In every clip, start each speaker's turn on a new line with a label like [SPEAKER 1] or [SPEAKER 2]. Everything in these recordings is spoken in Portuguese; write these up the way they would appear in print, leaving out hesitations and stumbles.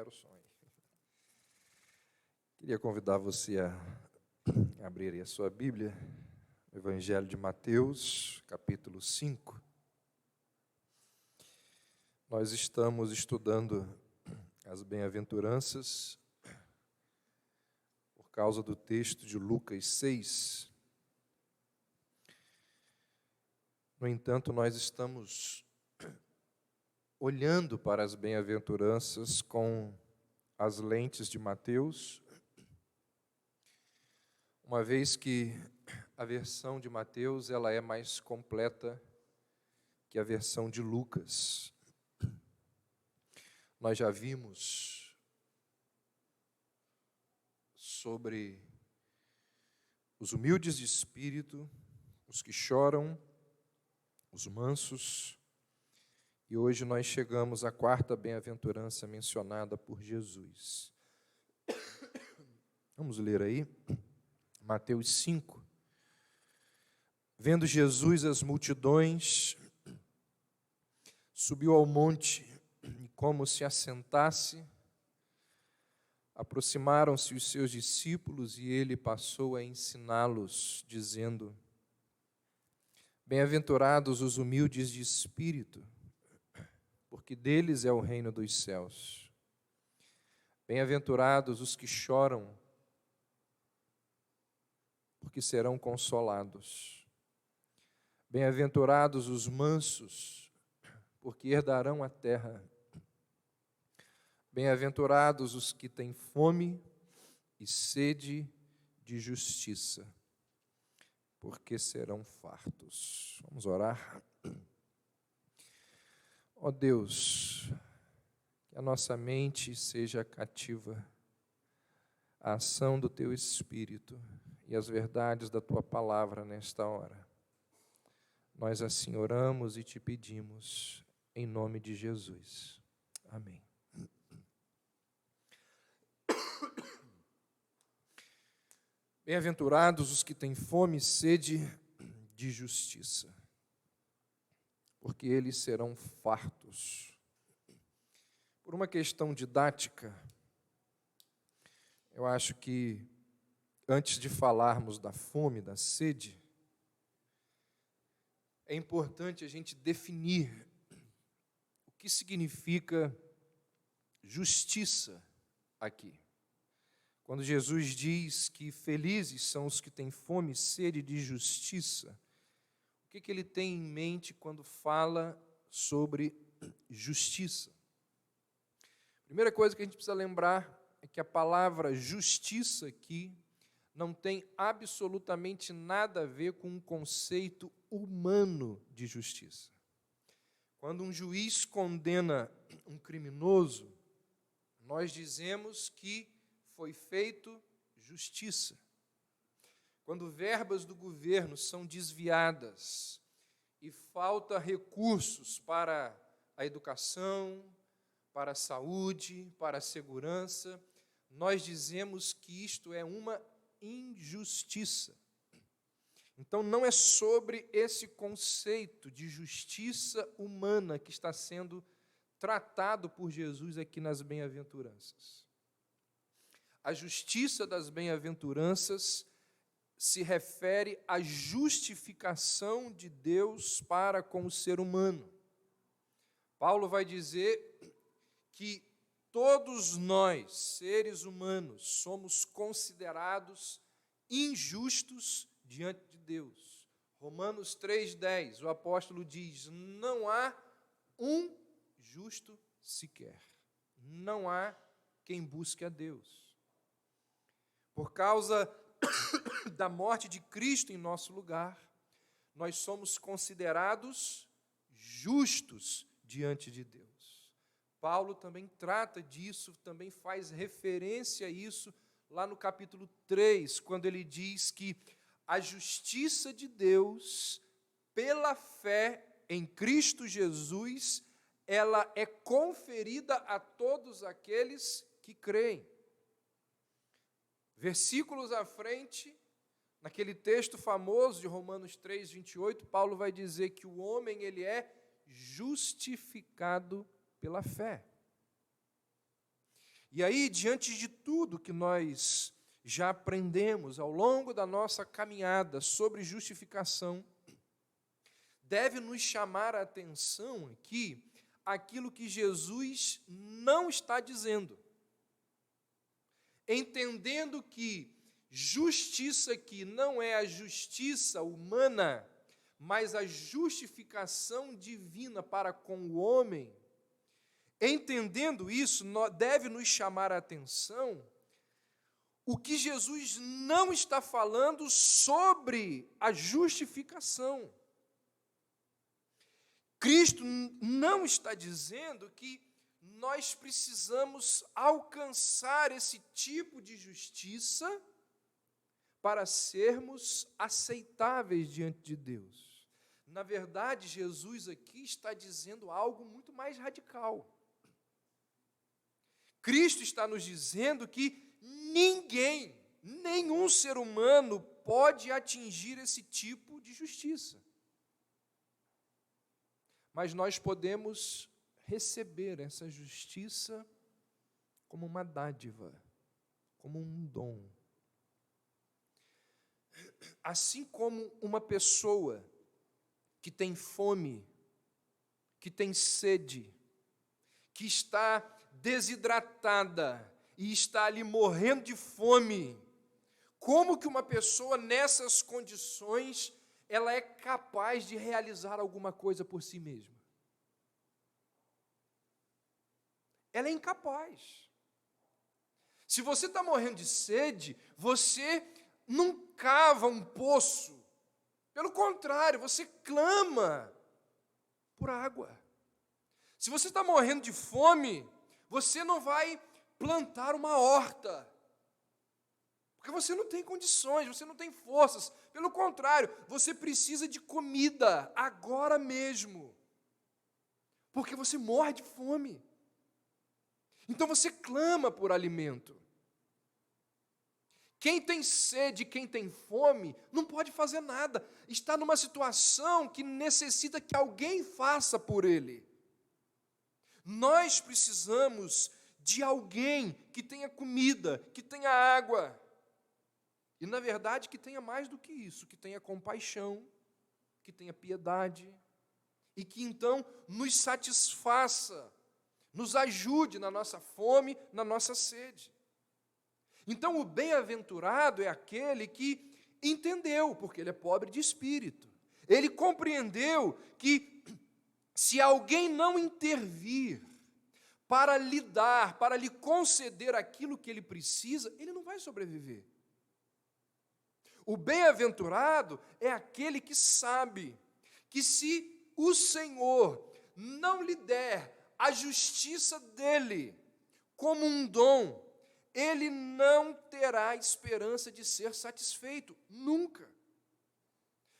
[SPEAKER 1] libera o som aí. Queria convidar você a abrir aí a sua Bíblia, o Evangelho de Mateus, capítulo 5. Nós estamos estudando as bem-aventuranças por causa do texto de Lucas 6. No entanto, nós estamos olhando para as bem-aventuranças com as lentes de Mateus, uma vez que a versão de Mateus ela é mais completa que a versão de Lucas. Nós já vimos sobre os humildes de espírito, os que choram, os mansos, e hoje nós chegamos à quarta bem-aventurança mencionada por Jesus. Vamos ler aí, Mateus 5. Vendo Jesus as multidões, subiu ao monte, e como se assentasse, aproximaram-se os seus discípulos, e ele passou a ensiná-los, dizendo: Bem-aventurados os humildes de espírito, porque deles é o reino dos céus. Bem-aventurados os que choram, porque serão consolados. Bem-aventurados os mansos, porque herdarão a terra. Bem-aventurados os que têm fome e sede de justiça, porque serão fartos. Vamos orar. Ó Deus, que a nossa mente seja cativa à ação do Teu Espírito e às verdades da Tua palavra nesta hora. Nós assim oramos e te pedimos, em nome de Jesus. Amém. Bem-aventurados os que têm fome e sede de justiça, porque eles serão fartos. Por uma questão didática, eu acho que antes de falarmos da fome, da sede, é importante a gente definir o que significa justiça aqui. Quando Jesus diz que felizes são os que têm fome e sede de justiça, o que ele tem em mente quando fala sobre justiça? A primeira coisa que a gente precisa lembrar é que a palavra justiça aqui não tem absolutamente nada a ver com um conceito humano de justiça. Quando um juiz condena um criminoso, nós dizemos que foi feito justiça. Quando verbas do governo são desviadas e falta recursos para a educação, para a saúde, para a segurança, nós dizemos que isto é uma injustiça. Então não é sobre esse conceito de justiça humana que está sendo tratado por Jesus aqui nas bem-aventuranças. A justiça das bem-aventuranças se refere à justificação de Deus para com o ser humano. Paulo vai dizer que todos nós, seres humanos, somos considerados injustos diante de Deus. Romanos 3,10, o apóstolo diz: não há um justo sequer. Não há quem busque a Deus. Por causa da morte de Cristo em nosso lugar, nós somos considerados justos diante de Deus. Paulo também trata disso, também faz referência a isso lá no capítulo 3, quando ele diz que a justiça de Deus, pela fé em Cristo Jesus, ela é conferida a todos aqueles que creem. Versículos à frente, naquele texto famoso de Romanos 3, 28, Paulo vai dizer que o homem ele é justificado pela fé. E aí, diante de tudo que nós já aprendemos ao longo da nossa caminhada sobre justificação, deve nos chamar a atenção aqui aquilo que Jesus não está dizendo. Entendendo que justiça aqui não é a justiça humana, mas a justificação divina para com o homem, entendendo isso, deve nos chamar a atenção o que Jesus não está falando sobre a justificação. Cristo não está dizendo que nós precisamos alcançar esse tipo de justiça para sermos aceitáveis diante de Deus. Na verdade, Jesus aqui está dizendo algo muito mais radical. Cristo está nos dizendo que ninguém, nenhum ser humano pode atingir esse tipo de justiça. Mas nós podemos receber essa justiça como uma dádiva, como um dom. Assim como uma pessoa que tem fome, que tem sede, que está desidratada e está ali morrendo de fome, como que uma pessoa nessas condições ela é capaz de realizar alguma coisa por si mesma? Ela é incapaz. Se você está morrendo de sede, você não cava um poço. Pelo contrário, você clama por água. Se você está morrendo de fome, você não vai plantar uma horta. Porque você não tem condições, você não tem forças. Pelo contrário, você precisa de comida agora mesmo. Porque você morre de fome. Então você clama por alimento. Quem tem sede, quem tem fome, não pode fazer nada. Está numa situação que necessita que alguém faça por ele. Nós precisamos de alguém que tenha comida, que tenha água. E, na verdade, que tenha mais do que isso, que tenha compaixão, que tenha piedade, e que, então, nos satisfaça, nos ajude na nossa fome, na nossa sede. Então, o bem-aventurado é aquele que entendeu, porque ele é pobre de espírito. Ele compreendeu que se alguém não intervir para lhe dar, para lhe conceder aquilo que ele precisa, ele não vai sobreviver. O bem-aventurado é aquele que sabe que se o Senhor não lhe der a justiça dele como um dom, ele não terá esperança de ser satisfeito, nunca.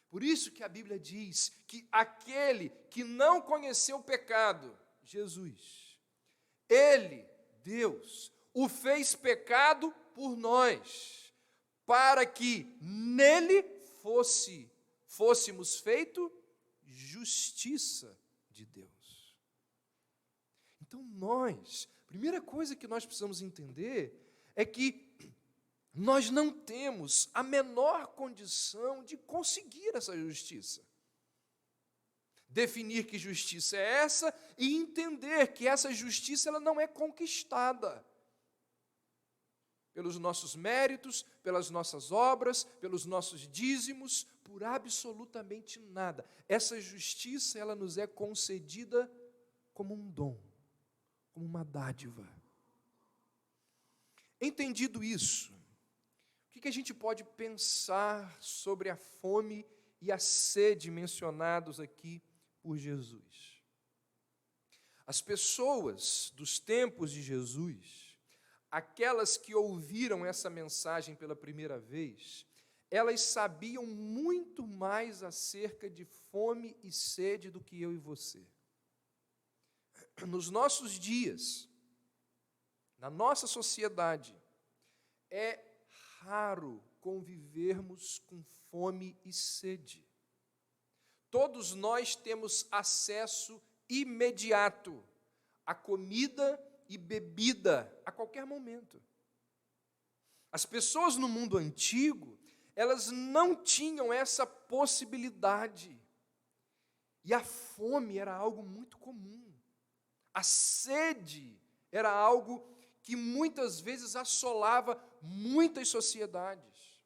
[SPEAKER 1] Por isso que a Bíblia diz que aquele que não conheceu o pecado, Jesus, ele, Deus, o fez pecado por nós, para que nele fôssemos feito justiça de Deus. Então nós, primeira coisa que nós precisamos entender é que nós não temos a menor condição de conseguir essa justiça. Definir que justiça é essa e entender que essa justiça ela não é conquistada pelos nossos méritos, pelas nossas obras, pelos nossos dízimos, por absolutamente nada. Essa justiça ela nos é concedida como um dom, como uma dádiva. Entendido isso, o que a gente pode pensar sobre a fome e a sede mencionados aqui por Jesus? As pessoas dos tempos de Jesus, aquelas que ouviram essa mensagem pela primeira vez, elas sabiam muito mais acerca de fome e sede do que eu e você. Nos nossos dias, na nossa sociedade, é raro convivermos com fome e sede. Todos nós temos acesso imediato à comida e bebida a qualquer momento. As pessoas no mundo antigo, elas não tinham essa possibilidade. E a fome era algo muito comum. A sede era algo que muitas vezes assolava muitas sociedades.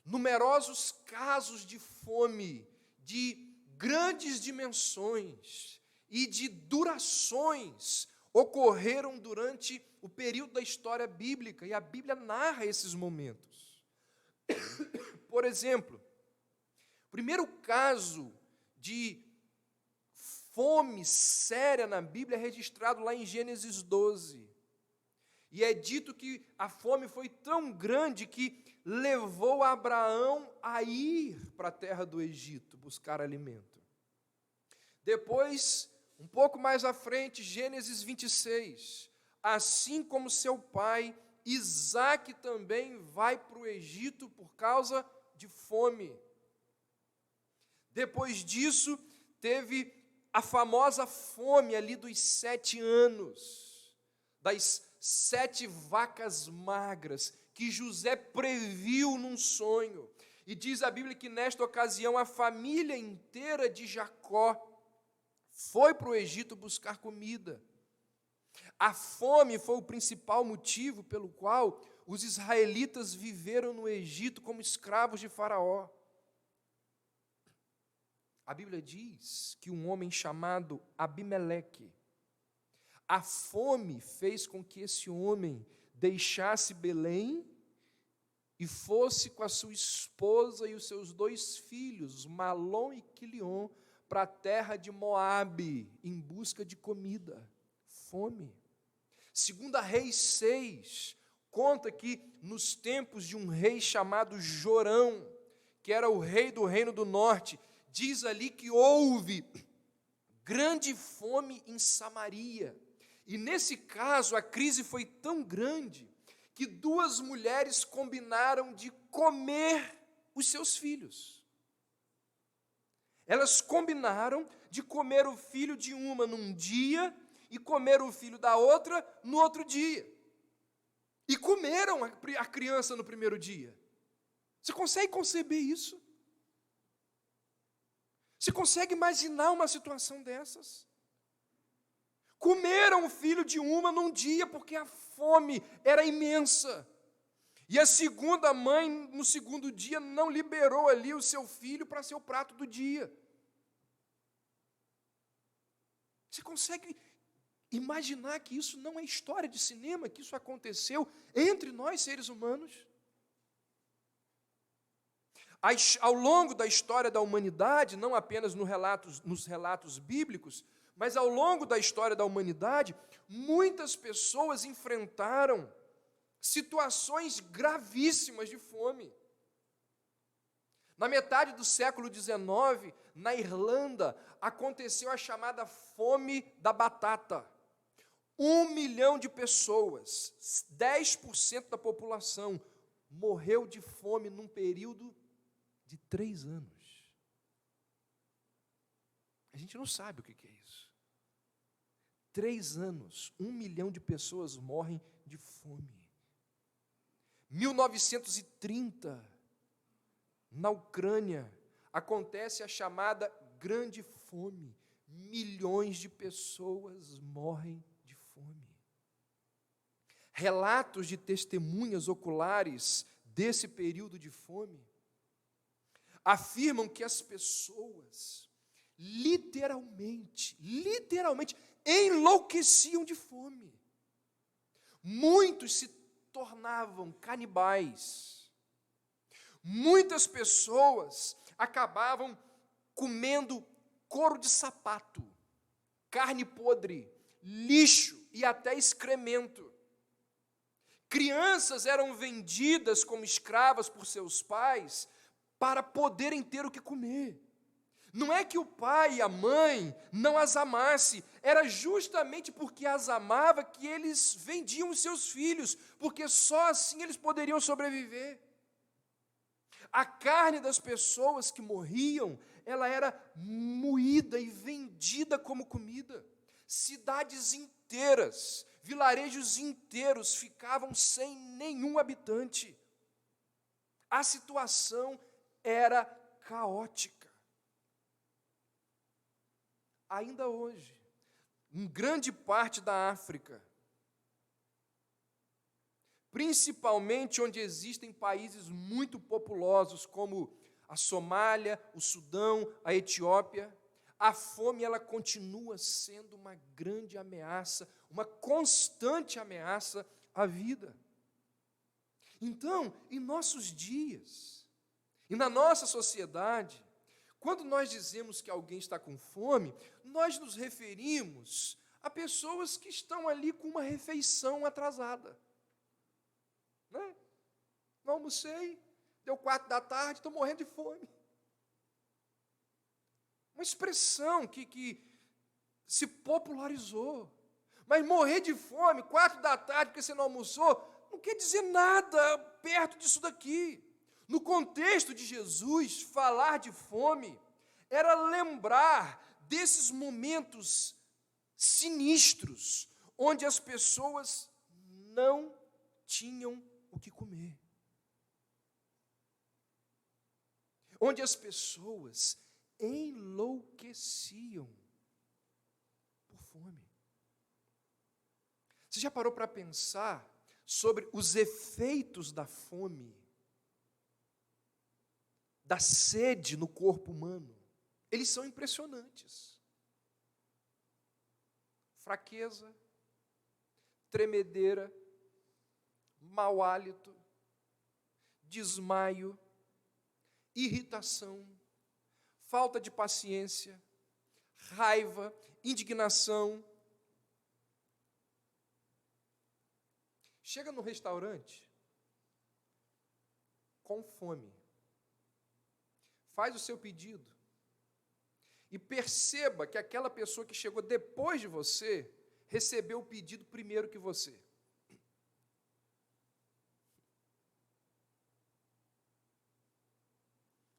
[SPEAKER 1] Numerosos casos de fome, de grandes dimensões e de durações ocorreram durante o período da história bíblica, e a Bíblia narra esses momentos. Por exemplo, o primeiro caso de fome séria na Bíblia é registrado lá em Gênesis 12. E é dito que a fome foi tão grande que levou Abraão a ir para a terra do Egito buscar alimento. Depois, um pouco mais à frente, Gênesis 26. Assim como seu pai, Isaque também vai para o Egito por causa de fome. Depois disso, teve a famosa fome ali dos 7 anos, das 7 vacas magras, que José previu num sonho. E diz a Bíblia que nesta ocasião a família inteira de Jacó foi para o Egito buscar comida. A fome foi o principal motivo pelo qual os israelitas viveram no Egito como escravos de Faraó. A Bíblia diz que um homem chamado Abimeleque, a fome fez com que esse homem deixasse Belém e fosse com a sua esposa e os seus 2 filhos, Malom e Quilion, para a terra de Moabe, em busca de comida. Fome. 2 Reis 6, conta que nos tempos de um rei chamado Jorão, que era o rei do reino do norte, diz ali que houve grande fome em Samaria. E nesse caso, a crise foi tão grande que 2 mulheres combinaram de comer os seus filhos. Elas combinaram de comer o filho de uma num dia e comer o filho da outra no outro dia. E comeram a criança no primeiro dia. Você consegue conceber isso? Você consegue imaginar uma situação dessas? Comeram o filho de uma num dia porque a fome era imensa. E a segunda mãe, no segundo dia, não liberou ali o seu filho para ser o prato do dia. Você consegue imaginar que isso não é história de cinema, que isso aconteceu entre nós, seres humanos? Ao longo da história da humanidade, não apenas nos relatos bíblicos, mas ao longo da história da humanidade, muitas pessoas enfrentaram situações gravíssimas de fome. Na metade do século XIX, na Irlanda, aconteceu a chamada fome da batata. 1 milhão de pessoas, 10% da população, morreu de fome num período de 3 anos. A gente não sabe o que é isso. 3 anos, 1 milhão de pessoas morrem de fome. 1930, na Ucrânia, acontece a chamada Grande Fome. Milhões de pessoas morrem de fome. Relatos de testemunhas oculares desse período de fome afirmam que as pessoas literalmente enlouqueciam de fome. Muitos se tornavam canibais. Muitas pessoas acabavam comendo couro de sapato, carne podre, lixo e até excremento. Crianças eram vendidas como escravas por seus pais para poderem ter o que comer. Não é que o pai e a mãe não as amasse, era justamente porque as amava que eles vendiam os seus filhos, porque só assim eles poderiam sobreviver. A carne das pessoas que morriam, ela era moída e vendida como comida. Cidades inteiras inteiras, vilarejos inteiros ficavam sem nenhum habitante. A situação era caótica. Ainda hoje, em grande parte da África, principalmente onde existem países muito populosos, como a Somália, o Sudão, a Etiópia, a fome ela continua sendo uma grande ameaça, uma constante ameaça à vida. Então, em nossos dias, e na nossa sociedade, quando nós dizemos que alguém está com fome, nós nos referimos a pessoas que estão ali com uma refeição atrasada. Né? Não almocei, deu 4 da tarde, estou morrendo de fome. Uma expressão que se popularizou. Mas morrer de fome, 4 da tarde, porque você não almoçou, não quer dizer nada perto disso daqui. No contexto de Jesus, falar de fome era lembrar desses momentos sinistros, onde as pessoas não tinham o que comer. Onde as pessoas enlouqueciam por fome. Você já parou para pensar sobre os efeitos da fome, da sede no corpo humano? Eles são impressionantes. Fraqueza, tremedeira, mau hálito, desmaio, irritação, falta de paciência, raiva, indignação. Chega no restaurante com fome, faz o seu pedido e perceba que aquela pessoa que chegou depois de você recebeu o pedido primeiro que você.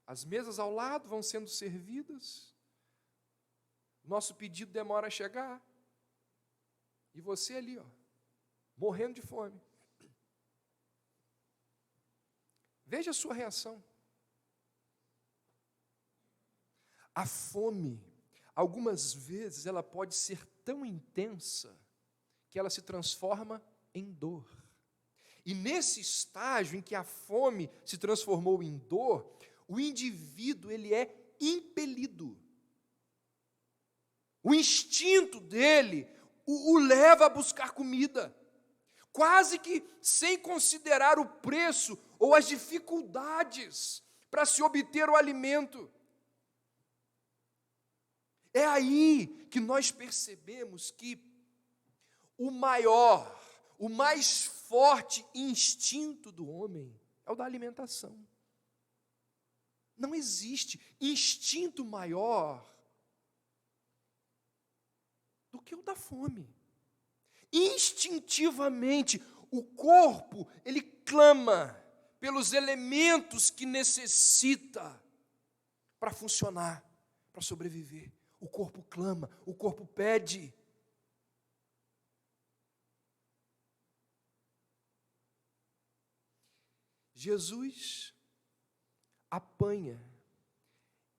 [SPEAKER 1] As mesas ao lado vão sendo servidas, nosso pedido demora a chegar, e você ali, morrendo de fome. Veja a sua reação. A fome, algumas vezes, ela pode ser tão intensa que ela se transforma em dor. E nesse estágio em que a fome se transformou em dor, o indivíduo ele é impelido. O instinto dele o leva a buscar comida, quase que sem considerar o preço ou as dificuldades para se obter o alimento. É aí que nós percebemos que o maior, o mais forte instinto do homem é o da alimentação. Não existe instinto maior do que o da fome. Instintivamente, o corpo, ele clama pelos elementos que necessita para funcionar, para sobreviver. O corpo clama, o corpo pede. Jesus apanha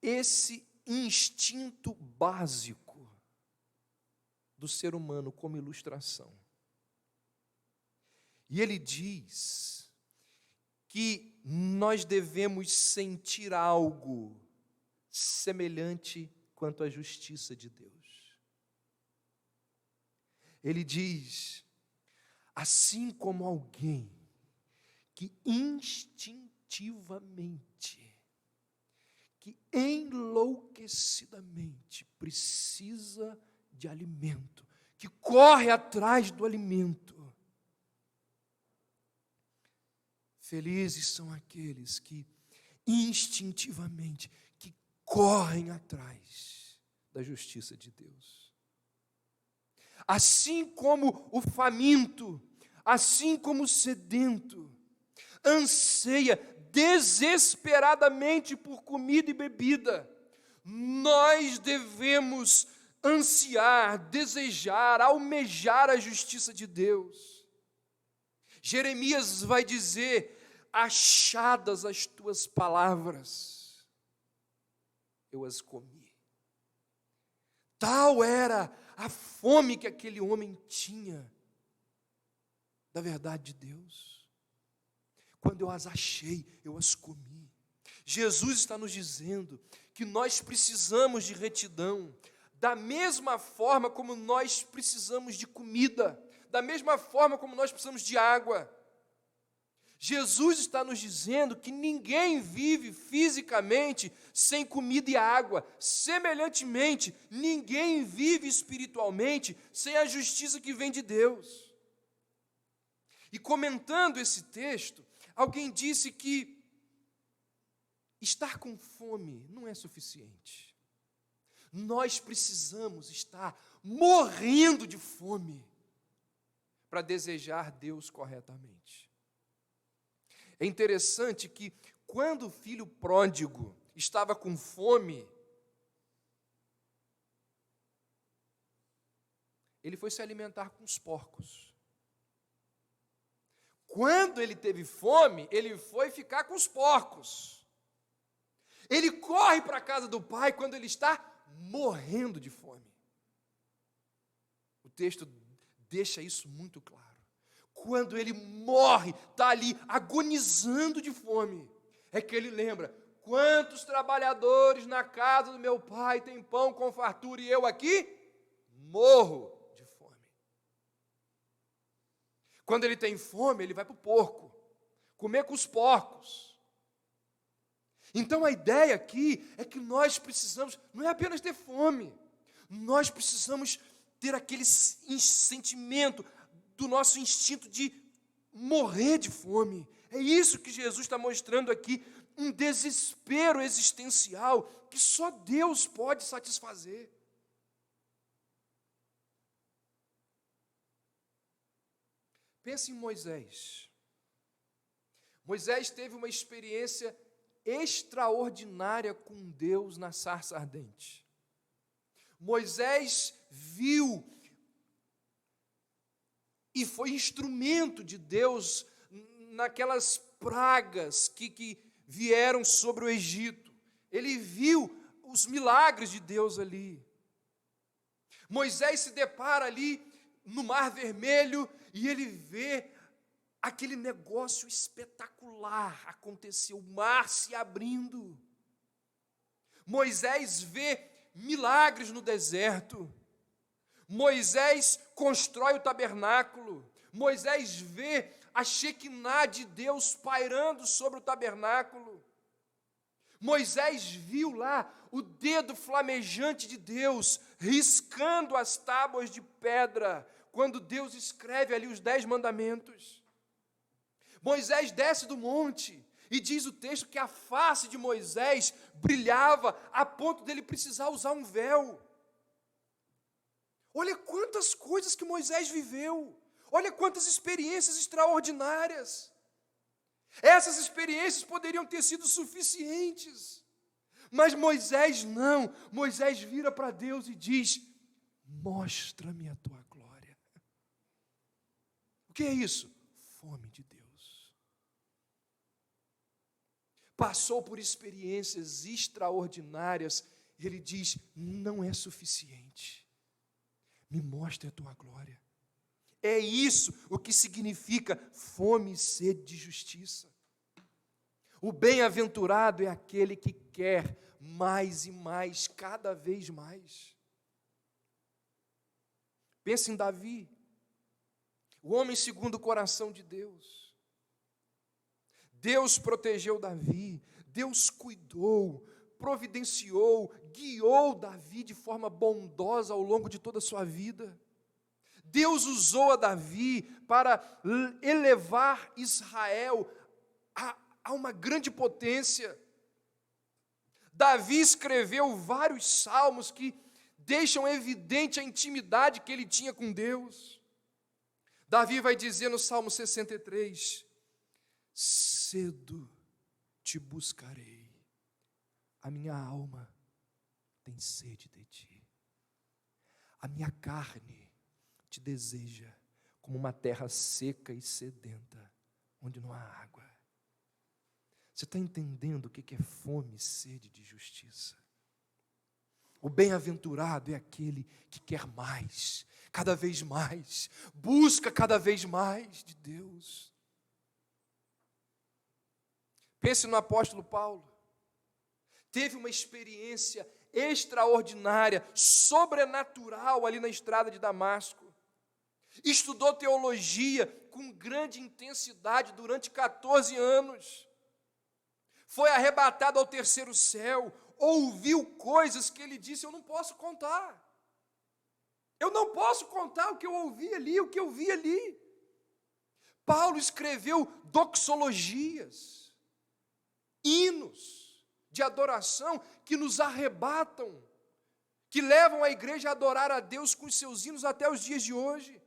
[SPEAKER 1] esse instinto básico do ser humano como ilustração. E ele diz que nós devemos sentir algo semelhante quanto à justiça de Deus. Ele diz, assim como alguém que instintivamente, que enlouquecidamente precisa de alimento, que corre atrás do alimento. Felizes são aqueles que instintivamente, que correm atrás da justiça de Deus. Assim como o faminto, assim como o sedento, anseia desesperadamente por comida e bebida, nós devemos ansiar, desejar, almejar a justiça de Deus. Jeremias vai dizer: achadas as tuas palavras, eu as comi. Tal era a fome que aquele homem tinha da verdade de Deus. Quando eu as achei, eu as comi. Jesus está nos dizendo que nós precisamos de retidão, da mesma forma como nós precisamos de comida, da mesma forma como nós precisamos de água. Jesus está nos dizendo que ninguém vive fisicamente sem comida e água. Semelhantemente, ninguém vive espiritualmente sem a justiça que vem de Deus. E comentando esse texto, alguém disse que estar com fome não é suficiente. Nós precisamos estar morrendo de fome para desejar Deus corretamente. É interessante que quando o filho pródigo estava com fome, ele foi se alimentar com os porcos. Quando ele teve fome, ele foi ficar com os porcos. Ele corre para a casa do pai quando ele está morrendo de fome. O texto deixa isso muito claro. Quando ele morre, está ali agonizando de fome, é que ele lembra: quantos trabalhadores na casa do meu pai têm pão com fartura e eu aqui morro de fome. Quando ele tem fome, ele vai para o porco, comer com os porcos. Então a ideia aqui é que nós precisamos, não é apenas ter fome, nós precisamos ter aquele sentimento do nosso instinto de morrer de fome. É isso que Jesus está mostrando aqui, um desespero existencial que só Deus pode satisfazer. Pense em Moisés. Moisés teve uma experiência extraordinária com Deus na sarça ardente. Moisés viu e foi instrumento de Deus naquelas pragas que vieram sobre o Egito. Ele viu os milagres de Deus ali. Moisés se depara ali no Mar Vermelho e ele vê aquele negócio espetacular acontecer, o mar se abrindo. Moisés vê milagres no deserto. Moisés constrói o tabernáculo. Moisés vê a Shequiná de Deus pairando sobre o tabernáculo. Moisés viu lá o dedo flamejante de Deus riscando as tábuas de pedra, quando Deus escreve ali os 10 mandamentos. Moisés desce do monte e diz o texto que a face de Moisés brilhava a ponto dele precisar usar um véu. Olha quantas coisas que Moisés viveu. Olha quantas experiências extraordinárias. Essas experiências poderiam ter sido suficientes. Mas Moisés não. Moisés vira para Deus e diz: mostra-me a tua glória. O que é isso? Fome de Deus. Passou por experiências extraordinárias. Ele diz: não é suficiente. Me mostre a tua glória. É isso o que significa fome e sede de justiça. O bem-aventurado é aquele que quer mais e mais, cada vez mais. Pense em Davi, o homem segundo o coração de Deus. Deus protegeu Davi, Deus cuidou, providenciou, guiou Davi de forma bondosa ao longo de toda a sua vida. Deus usou a Davi para elevar Israel a uma grande potência. Davi escreveu vários salmos que deixam evidente a intimidade que ele tinha com Deus. Davi vai dizer no Salmo 63, cedo te buscarei, a minha alma tem sede de ti. A minha carne te deseja como uma terra seca e sedenta, onde não há água. Você está entendendo o que é fome e sede de justiça? O bem-aventurado é aquele que quer mais, cada vez mais, busca cada vez mais de Deus. Pense no apóstolo Paulo. Teve uma experiência extraordinária, sobrenatural ali na estrada de Damasco. Estudou teologia com grande intensidade durante 14 anos. Foi arrebatado ao terceiro céu, ouviu coisas que ele disse: eu não posso contar. Eu não posso contar o que eu ouvi ali, o que eu vi ali. Paulo escreveu doxologias, hinos de adoração que nos arrebatam, que levam a igreja a adorar a Deus com os seus hinos até os dias de hoje.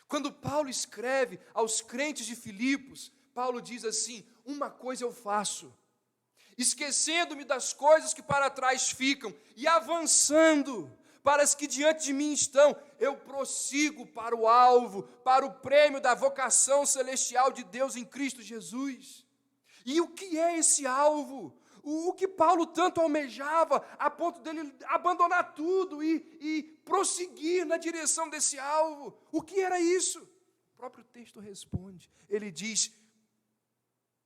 [SPEAKER 1] Quando Paulo escreve aos crentes de Filipos, Paulo diz assim: uma coisa eu faço, esquecendo-me das coisas que para trás ficam e avançando para as que diante de mim estão, eu prossigo para o alvo, para o prêmio da vocação celestial de Deus em Cristo Jesus. E o que é esse alvo? O que Paulo tanto almejava, a ponto dele abandonar tudo e prosseguir na direção desse alvo? O que era isso? O próprio texto responde. Ele diz: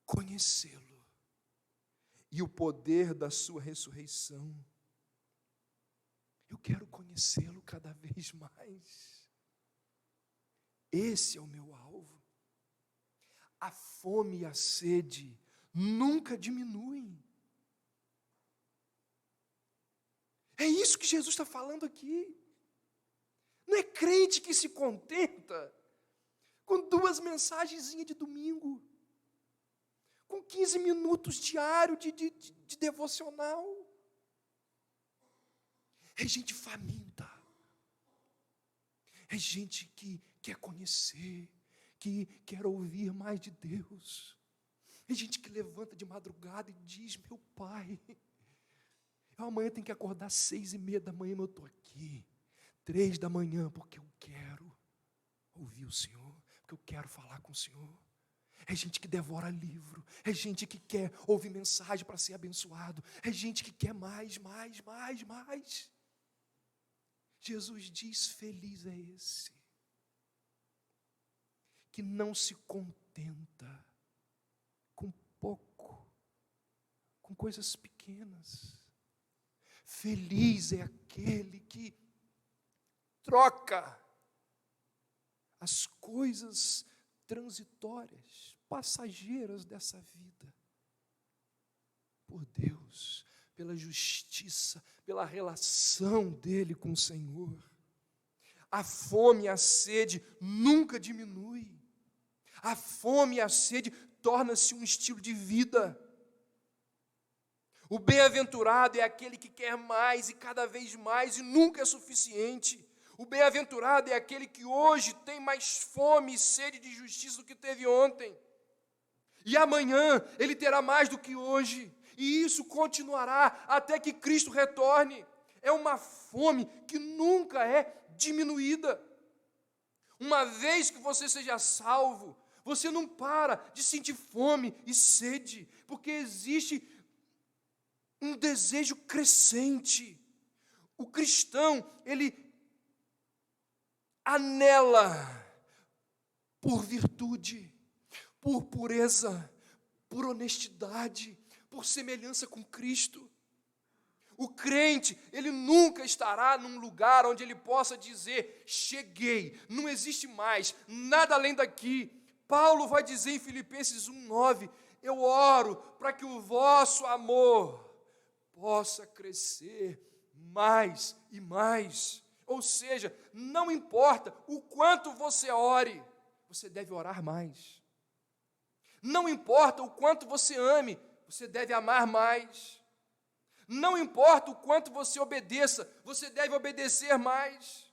[SPEAKER 1] conhecê-lo e o poder da sua ressurreição. Eu quero conhecê-lo cada vez mais. Esse é o meu alvo. A fome e a sede nunca diminuem. É isso que Jesus está falando aqui. Não é crente que se contenta com 2 mensagenzinhas de domingo, com 15 minutos diário de devocional. É gente faminta. É gente que quer conhecer, que quer ouvir mais de Deus. É gente que levanta de madrugada e diz: meu Pai, eu amanhã tenho que acordar 6:30 da manhã, mas eu estou aqui, 3 da manhã, porque eu quero ouvir o Senhor, porque eu quero falar com o Senhor. É gente que devora livro, é gente que quer ouvir mensagem para ser abençoado, é gente que quer mais. Jesus diz: feliz é esse que não se contenta com pouco, com coisas pequenas. Feliz é aquele que troca as coisas transitórias, passageiras dessa vida, por Deus, pela justiça, pela relação dele com o Senhor. A fome e a sede nunca diminui. A fome e a sede torna-se um estilo de vida. O bem-aventurado é aquele que quer mais e cada vez mais e nunca é suficiente. O bem-aventurado é aquele que hoje tem mais fome e sede de justiça do que teve ontem. E amanhã ele terá mais do que hoje. E isso continuará até que Cristo retorne. É uma fome que nunca é diminuída. Uma vez que você seja salvo, você não para de sentir fome e sede, porque existe um desejo crescente. O cristão, ele anela por virtude, por pureza, por honestidade, por semelhança com Cristo. O crente, ele nunca estará num lugar onde ele possa dizer: cheguei, não existe mais, nada além daqui. Paulo vai dizer em Filipenses 1:9: eu oro para que o vosso amor possa crescer mais e mais. Ou seja, não importa o quanto você ore, você deve orar mais. Não importa o quanto você ame, você deve amar mais. Não importa o quanto você obedeça, você deve obedecer mais.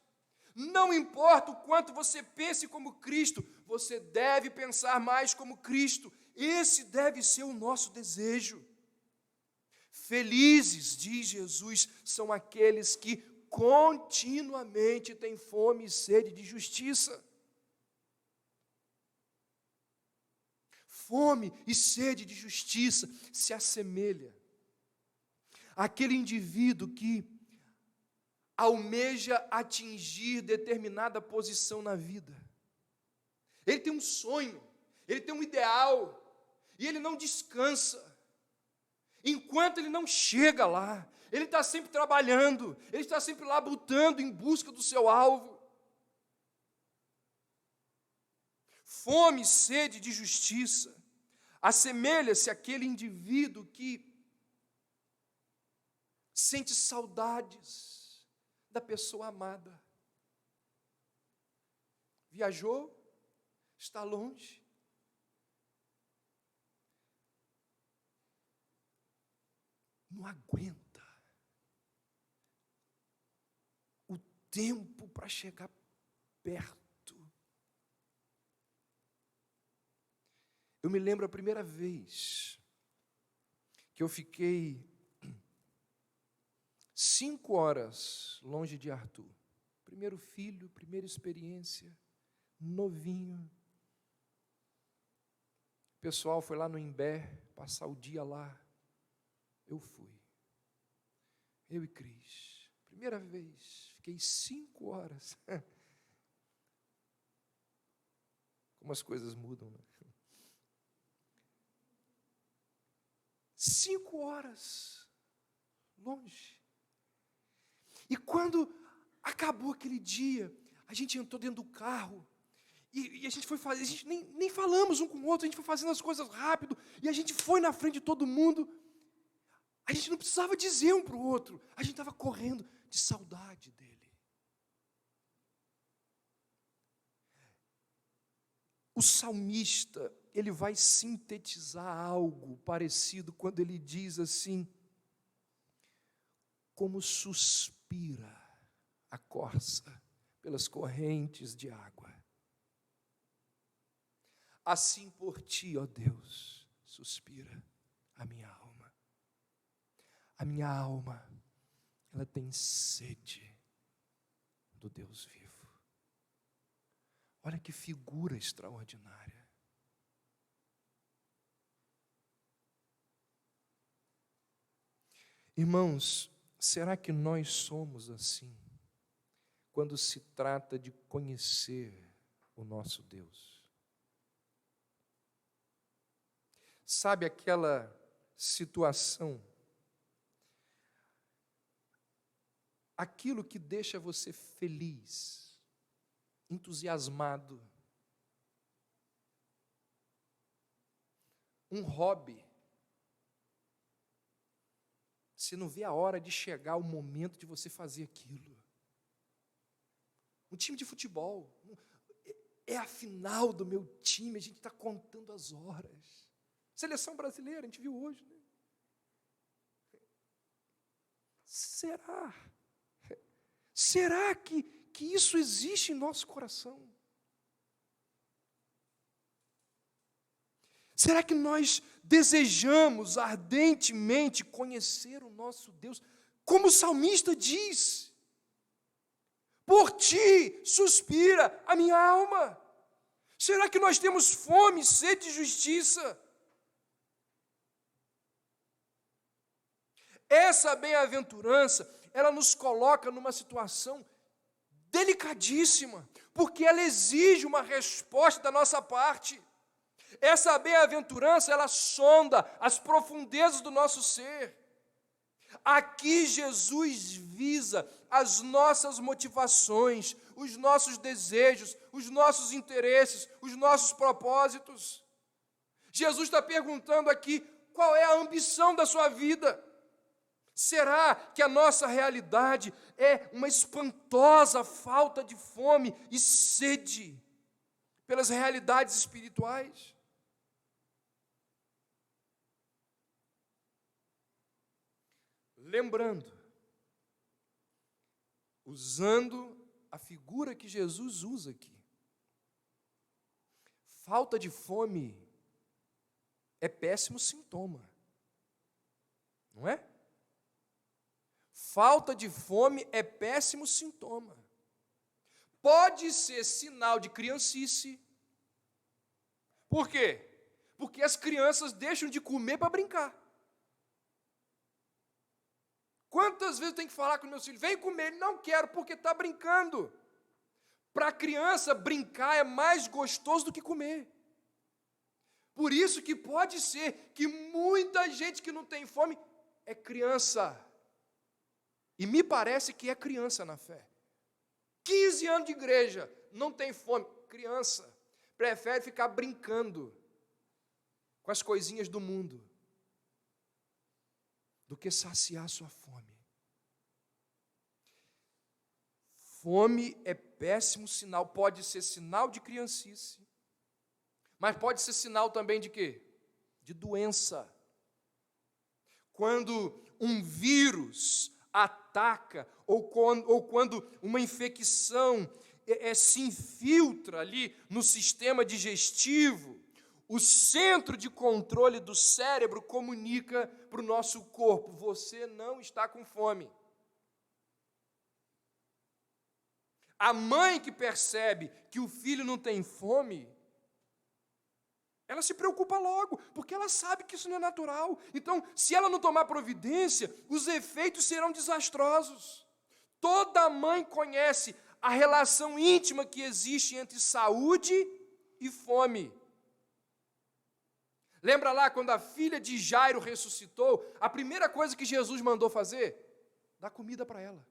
[SPEAKER 1] Não importa o quanto você pense como Cristo, você deve pensar mais como Cristo. Esse deve ser o nosso desejo. Felizes, diz Jesus, são aqueles que continuamente tem fome e sede de justiça. Fome e sede de justiça se assemelha àquele indivíduo que almeja atingir determinada posição na vida. Ele tem um sonho, ele tem um ideal, e ele não descansa enquanto ele não chega lá. Ele está sempre trabalhando, ele está sempre labutando em busca do seu alvo. Fome e sede de justiça assemelha-se àquele indivíduo que sente saudades da pessoa amada. Viajou, está longe. Não aguenta o tempo para chegar perto. Eu me lembro a primeira vez que eu fiquei 5 horas longe de Arthur. Primeiro filho, primeira experiência, novinho. O pessoal foi lá no Imbé, passar o dia lá. Eu fui. Eu e Cris. Primeira vez, fiquei 5 horas. Como as coisas mudam, né? 5 horas longe. E quando acabou aquele dia, a gente entrou dentro do carro e a gente foi fazer, a gente nem falamos um com o outro, a gente foi fazendo as coisas rápido e a gente foi na frente de todo mundo. A gente não precisava dizer um para o outro, a gente estava correndo de saudade dele. O salmista, ele vai sintetizar algo parecido quando ele diz assim: como suspira a corça pelas correntes de água, assim por ti, ó Deus, suspira a minha alma. A minha alma, ela tem sede do Deus vivo. Olha que figura extraordinária. Irmãos, será que nós somos assim, quando se trata de conhecer o nosso Deus? Sabe aquela situação, aquilo que deixa você feliz, entusiasmado, um hobby. Você não vê a hora de chegar o momento de você fazer aquilo. Um time de futebol, é a final do meu time, a gente está contando as horas. Seleção brasileira, a gente viu hoje, né? Será que isso existe em nosso coração? Será que nós desejamos ardentemente conhecer o nosso Deus? Como o salmista diz: por ti suspira a minha alma. Será que nós temos fome, sede de justiça? Essa bem-aventurança, ela nos coloca numa situação delicadíssima, porque ela exige uma resposta da nossa parte. Essa bem-aventurança, ela sonda as profundezas do nosso ser. Aqui Jesus visa as nossas motivações, os nossos desejos, os nossos interesses, os nossos propósitos. Jesus está perguntando aqui, qual é a ambição da sua vida? Será que a nossa realidade é uma espantosa falta de fome e sede pelas realidades espirituais? Lembrando, usando a figura que Jesus usa aqui, falta de fome é péssimo sintoma, não é? Falta de fome é péssimo sintoma. Pode ser sinal de criancice. Por quê? Porque as crianças deixam de comer para brincar. Quantas vezes eu tenho que falar com meus filhos, vem comer, ele não quero porque está brincando. Para a criança, brincar é mais gostoso do que comer. Por isso que pode ser que muita gente que não tem fome é criança. E me parece que é criança na fé. 15 anos de igreja, não tem fome. Criança, prefere ficar brincando com as coisinhas do mundo do que saciar sua fome. Fome é péssimo sinal, pode ser sinal de criancice, mas pode ser sinal também de quê? De doença. Quando um vírus ataca, ou quando uma infecção se infiltra ali no sistema digestivo, o centro de controle do cérebro comunica para o nosso corpo: você não está com fome. A mãe que percebe que o filho não tem fome, ela se preocupa logo, porque ela sabe que isso não é natural. Então, se ela não tomar providência, os efeitos serão desastrosos. Toda mãe conhece a relação íntima que existe entre saúde e fome. Lembra lá quando a filha de Jairo ressuscitou, a primeira coisa que Jesus mandou fazer? Dar comida para ela.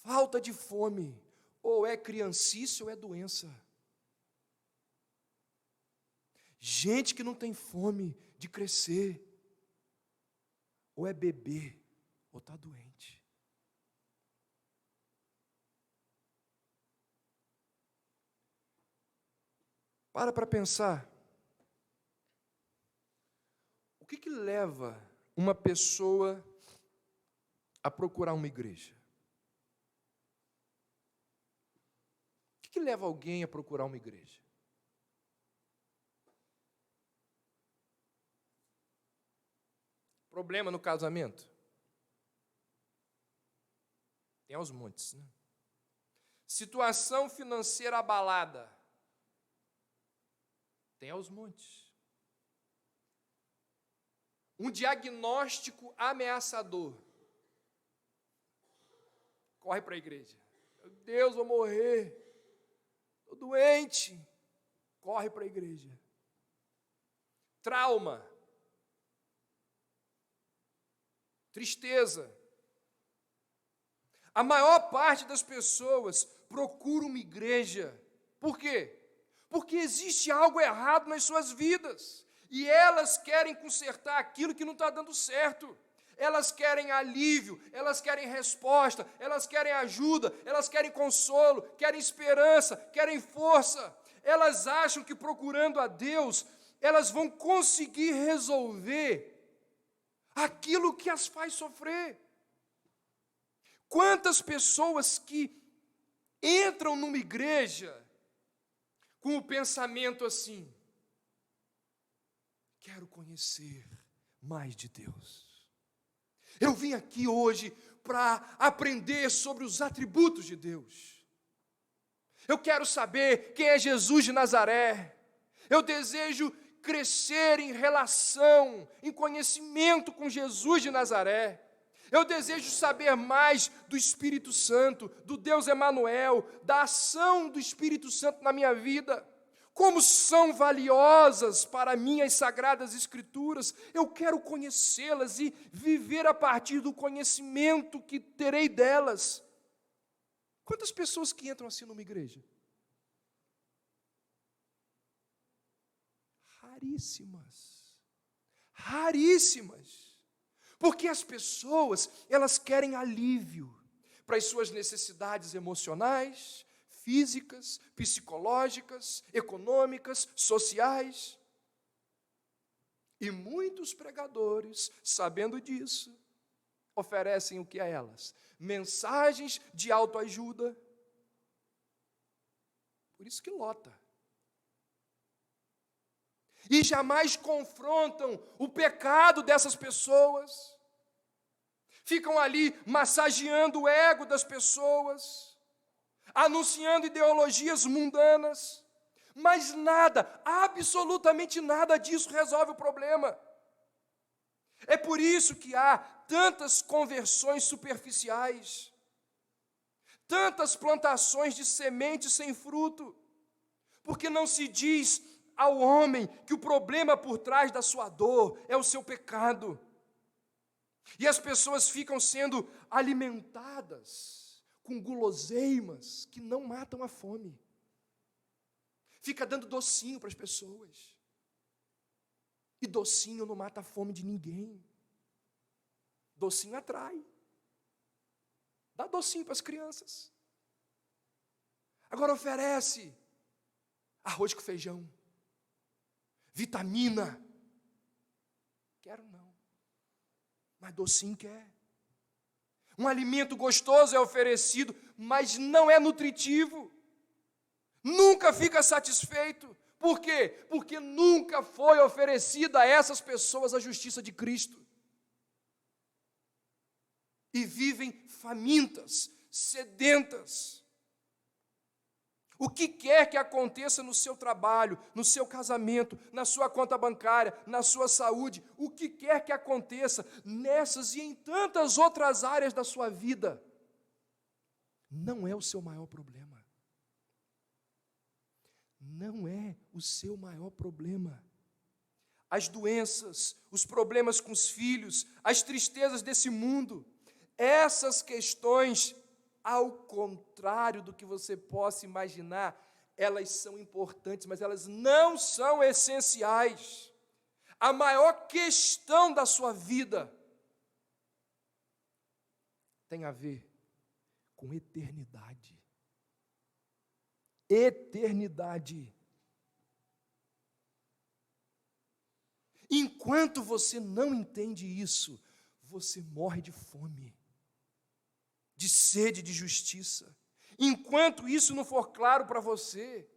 [SPEAKER 1] Falta de fome, ou é criancice ou é doença. Gente que não tem fome de crescer, ou é bebê, ou está doente. Para pensar. O que leva uma pessoa a procurar uma igreja? O que leva alguém a procurar uma igreja? Problema no casamento? Tem aos montes, né? Situação financeira abalada? Tem aos montes. Um diagnóstico ameaçador? Corre para a igreja. Meu Deus, vou morrer. Estou doente. Corre para a igreja. Trauma. Tristeza. A maior parte das pessoas procura uma igreja. Por quê? Porque existe algo errado nas suas vidas. E elas querem consertar aquilo que não está dando certo. Elas querem alívio, elas querem resposta, elas querem ajuda, elas querem consolo, querem esperança, querem força. Elas acham que procurando a Deus, elas vão conseguir resolver aquilo que as faz sofrer. Quantas pessoas que entram numa igreja com o pensamento assim: quero conhecer mais de Deus. Eu vim aqui hoje para aprender sobre os atributos de Deus. Eu quero saber quem é Jesus de Nazaré. Eu desejo crescer em relação, em conhecimento com Jesus de Nazaré. Eu desejo saber mais do Espírito Santo, do Deus Emanuel, da ação do Espírito Santo na minha vida. Como são valiosas para mim as Sagradas Escrituras. Eu quero conhecê-las e viver a partir do conhecimento que terei delas. Quantas pessoas que entram assim numa igreja? Raríssimas. Raríssimas. Porque as pessoas, elas querem alívio para as suas necessidades emocionais, físicas, psicológicas, econômicas, sociais. E muitos pregadores, sabendo disso, oferecem o que a elas? Mensagens de autoajuda. Por isso que lota. e jamais confrontam o pecado dessas pessoas. Ficam ali massageando o ego das pessoas, anunciando ideologias mundanas, mas nada, absolutamente nada disso resolve o problema. É por isso que há tantas conversões superficiais, tantas plantações de sementes sem fruto, porque não se diz ao homem que o problema por trás da sua dor é o seu pecado. E as pessoas ficam sendo alimentadas com guloseimas que não matam a fome. Fica dando docinho para as pessoas. E docinho não mata a fome de ninguém. Docinho atrai. Dá docinho para as crianças. Agora oferece arroz com feijão, vitamina. Quero não. Mas docinho quer. Um alimento gostoso é oferecido, mas não é nutritivo. Nunca fica satisfeito. Por quê? Porque nunca foi oferecida a essas pessoas a justiça de Cristo. E vivem famintas, sedentas. O que quer que aconteça no seu trabalho, no seu casamento, na sua conta bancária, na sua saúde, o que quer que aconteça nessas e em tantas outras áreas da sua vida, não é o seu maior problema. Não é o seu maior problema. As doenças, os problemas com os filhos, as tristezas desse mundo, essas questões, ao contrário do que você possa imaginar, elas são importantes, mas elas não são essenciais. A maior questão da sua vida tem a ver com eternidade. Eternidade. Enquanto você não entende isso, você morre de fome, de sede de justiça. Enquanto isso não for claro para você,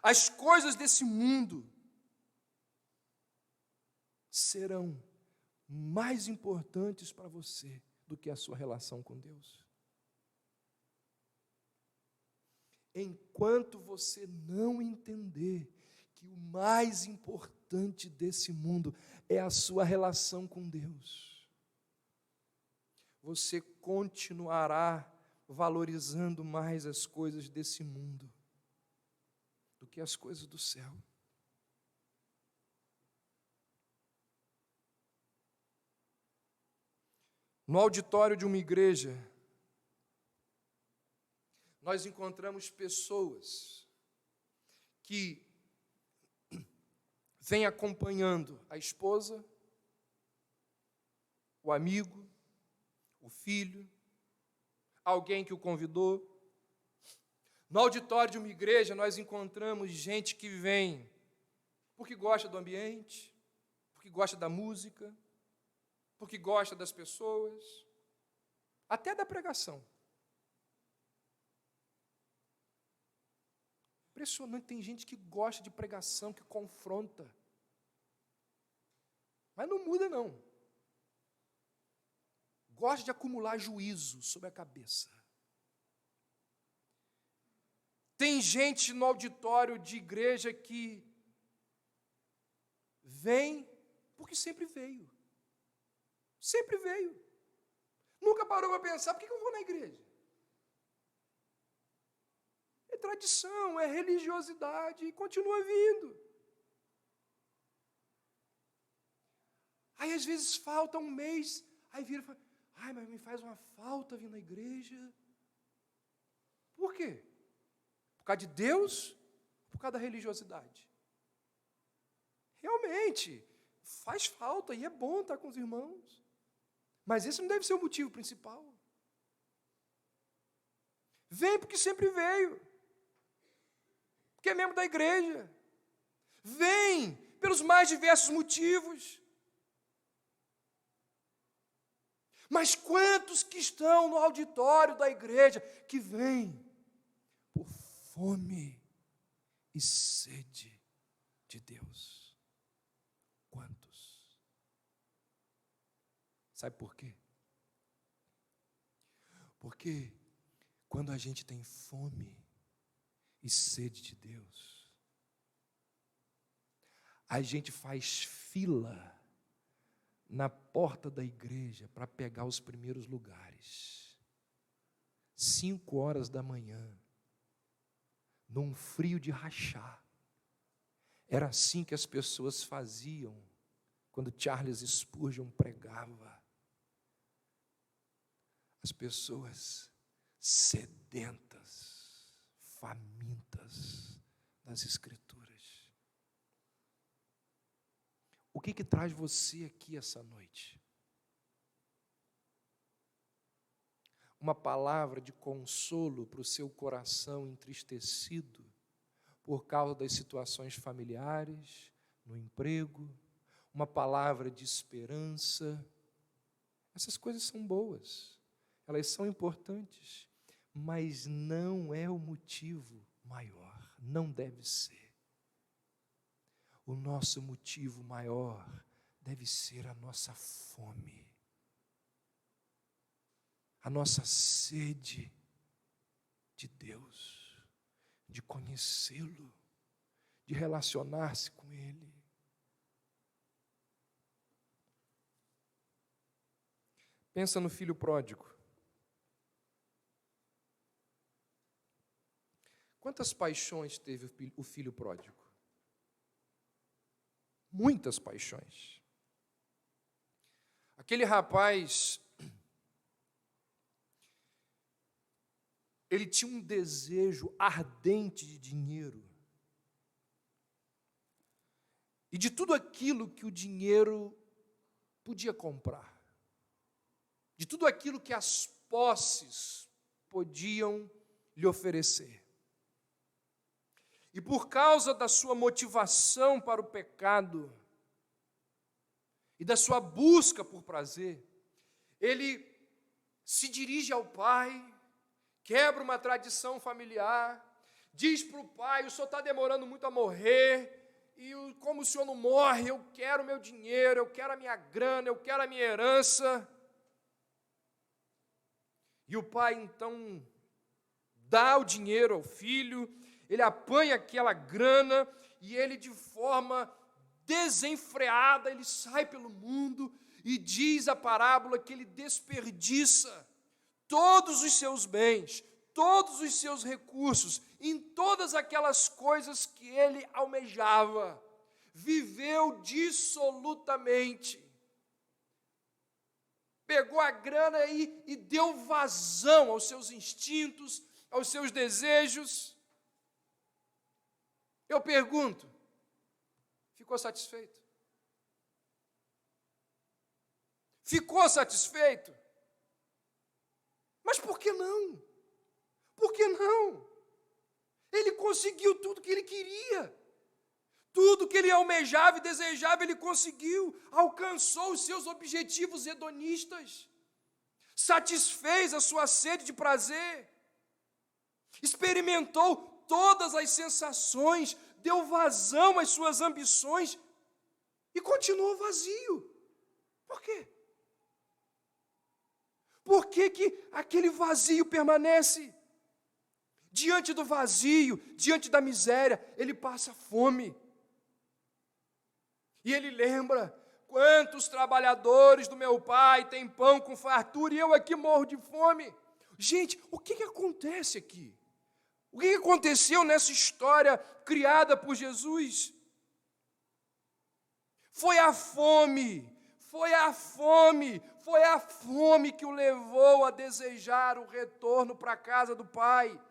[SPEAKER 1] as coisas desse mundo serão mais importantes para você do que a sua relação com Deus. Enquanto você não entender que o mais importante desse mundo é a sua relação com Deus, você continuará valorizando mais as coisas desse mundo do que as coisas do céu. No auditório de uma igreja, nós encontramos pessoas que vêm acompanhando a esposa, o amigo, o filho, alguém que o convidou. No auditório de uma igreja, nós encontramos gente que vem porque gosta do ambiente, porque gosta da música, porque gosta das pessoas, até da pregação. Impressionante, tem gente que gosta de pregação, que confronta. Mas não muda, não. Gosta de acumular juízo sobre a cabeça. Tem gente no auditório de igreja que vem porque sempre veio. Sempre veio. Nunca parou para pensar, por que eu vou na igreja? É tradição, é religiosidade, e continua vindo. Aí às vezes falta um mês, aí vira e fala, mas me faz uma falta vir na igreja. Por quê? Por causa de Deus ou por causa da religiosidade? Realmente, faz falta e é bom estar com os irmãos. Mas esse não deve ser o motivo principal. Vem porque sempre veio. Porque é membro da igreja. Vem pelos mais diversos motivos. Mas quantos que estão no auditório da igreja que vêm por fome e sede de Deus? quantos? Sabe por quê? Porque quando a gente tem fome e sede de Deus, a gente faz fila na porta da igreja para pegar os primeiros lugares. 5 horas da manhã, num frio de rachar. Era assim que as pessoas faziam quando Charles Spurgeon pregava. As pessoas sedentas, famintas das Escrituras. O que traz você aqui essa noite? Uma palavra de consolo para o seu coração entristecido por causa das situações familiares, no emprego, uma palavra de esperança. Essas coisas são boas, elas são importantes, mas não é o motivo maior, não deve ser. O nosso motivo maior deve ser a nossa fome, a nossa sede de Deus, de conhecê-lo, de relacionar-se com Ele. Pensa no filho pródigo. Quantas paixões teve o filho pródigo? Muitas paixões. Aquele rapaz, ele tinha um desejo ardente de dinheiro. E de tudo aquilo que o dinheiro podia comprar. De tudo aquilo que as posses podiam lhe oferecer. E por causa da sua motivação para o pecado e da sua busca por prazer, ele se dirige ao pai, quebra uma tradição familiar, diz para o pai: o senhor está demorando muito a morrer, e como o senhor não morre, eu quero o meu dinheiro, eu quero a minha grana, eu quero a minha herança. E o pai então dá o dinheiro ao filho, ele apanha aquela grana e ele, de forma desenfreada, ele sai pelo mundo e diz a parábola que ele desperdiça todos os seus bens, todos os seus recursos, em todas aquelas coisas que ele almejava. Viveu dissolutamente. Pegou a grana e deu vazão aos seus instintos, aos seus desejos. Eu pergunto, ficou satisfeito? Ficou satisfeito? Mas por que não? Por que não? Ele conseguiu tudo que ele queria. Tudo que ele almejava e desejava, ele conseguiu. Alcançou os seus objetivos hedonistas. Satisfez a sua sede de prazer. Experimentou todas as sensações, deu vazão às suas ambições e continuou vazio. Por quê? Por que aquele vazio permanece? Diante do vazio, diante da miséria, ele passa fome. E ele lembra: quantos trabalhadores do meu pai têm pão com fartura e eu aqui morro de fome. Gente, o que acontece aqui? O que aconteceu nessa história criada por Jesus? Foi a fome que o levou a desejar o retorno para a casa do Pai.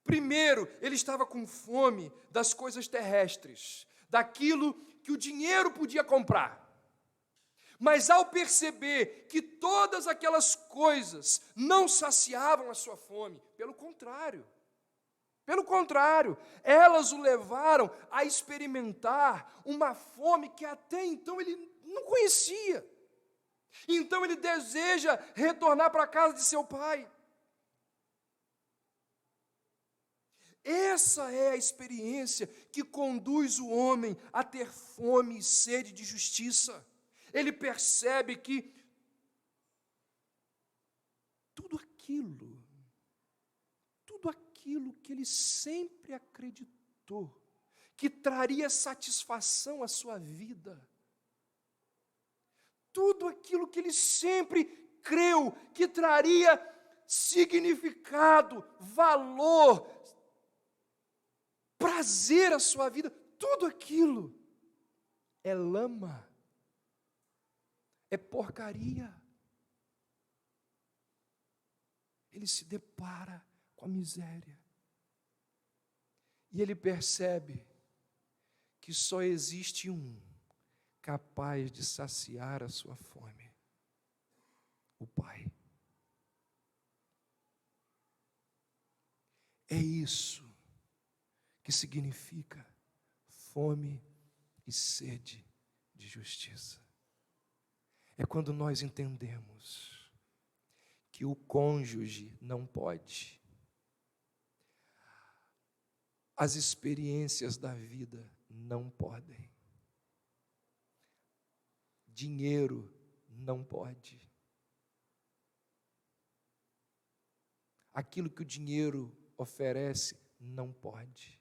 [SPEAKER 1] Primeiro, ele estava com fome das coisas terrestres, daquilo que o dinheiro podia comprar. Mas ao perceber que todas aquelas coisas não saciavam a sua fome, pelo contrário, elas o levaram a experimentar uma fome que até então ele não conhecia. Então ele deseja retornar para a casa de seu pai. Essa é a experiência que conduz o homem a ter fome e sede de justiça. Ele percebe que tudo aquilo que ele sempre acreditou que traria satisfação à sua vida, tudo aquilo que ele sempre creu que traria significado, valor, prazer à sua vida, tudo aquilo é lama, é porcaria. Ele se depara com a miséria e ele percebe que só existe um capaz de saciar a sua fome: o Pai. É isso que significa fome e sede de justiça. É quando nós entendemos que o cônjuge não pode, as experiências da vida não podem, dinheiro não pode, aquilo que o dinheiro oferece não pode,